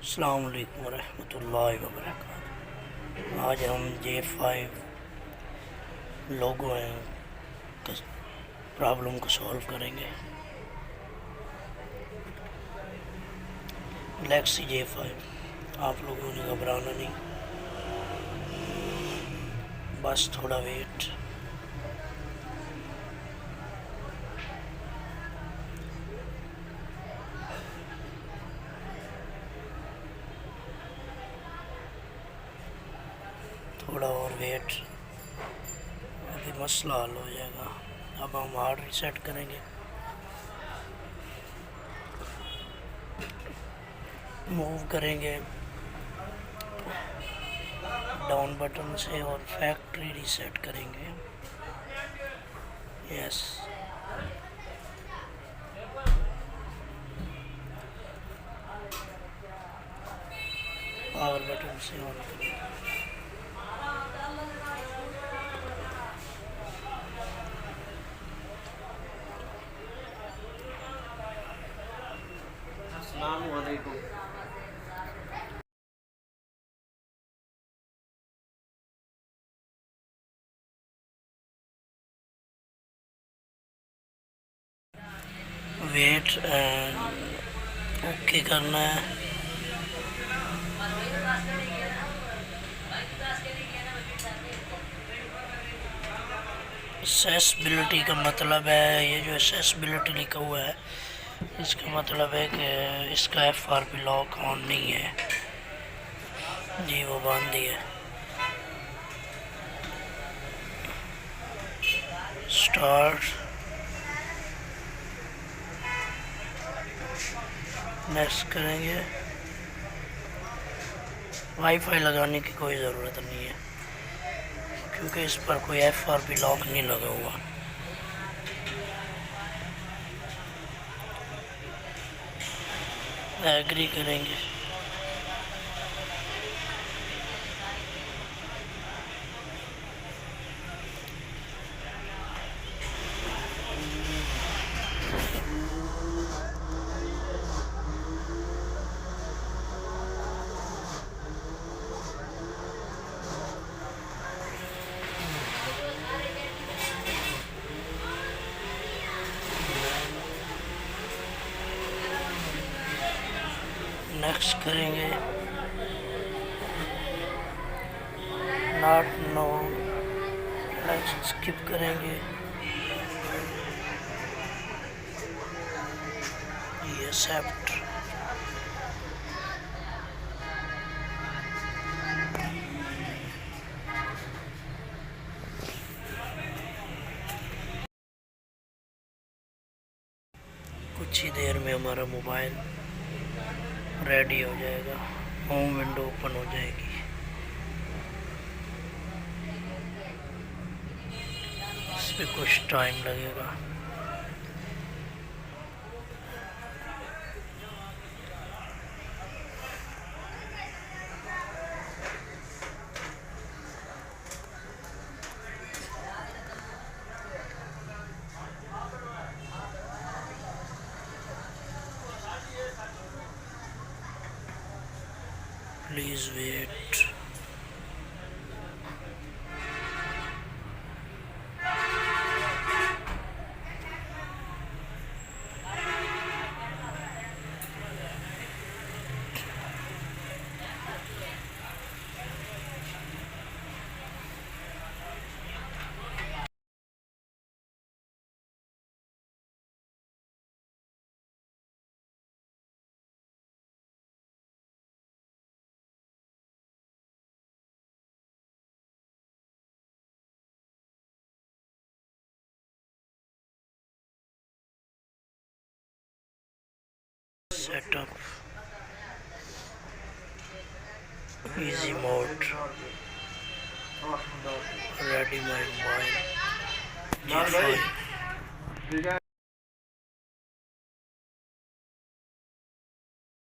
अस्सलाम वालेकुम रहमतुल्लाहि व बरकातहू। आज हम J5 लोगो हैं प्रॉब्लम को सॉल्व करेंगे। गैलेक्सी J5, आप लोगों ने घबराना नहीं, बस थोड़ा वेट। थोड़ा और वेट, अभी मसला हल हो जाएगा। अब हम हार्ड रीसेट करेंगे, मूव करेंगे डाउन बटन से और फैक्ट्री रीसेट करेंगे। यस, पावर बटन से ऑन करेंगे। अस्सलाम वालेकुम। वेट एंड ओके करना है। एक्सेसिबिलिटी का मतलब है, ये जो एक्सेसिबिलिटी लिखा हुआ है इसका मतलब है कि इसका FRP लॉक ऑन नहीं है जी, वो बंद ही है। स्टार्ट, नेक्स्ट करेंगे। वाईफाई लगाने की कोई ज़रूरत नहीं है क्योंकि इस पर कोई FRP लॉक नहीं लगा हुआ। एग्री करेंगे। नेक्स्ट करेंगे। नॉट नो, नेक्स्ट स्किप करेंगे। ये एक्सेप्ट। कुछ ही देर में हमारा मोबाइल रेडी हो जाएगा, होम विंडो ओपन हो जाएगी। इस पर कुछ टाइम लगेगा। Please wait. Setup easy mode, ready my mobile J5।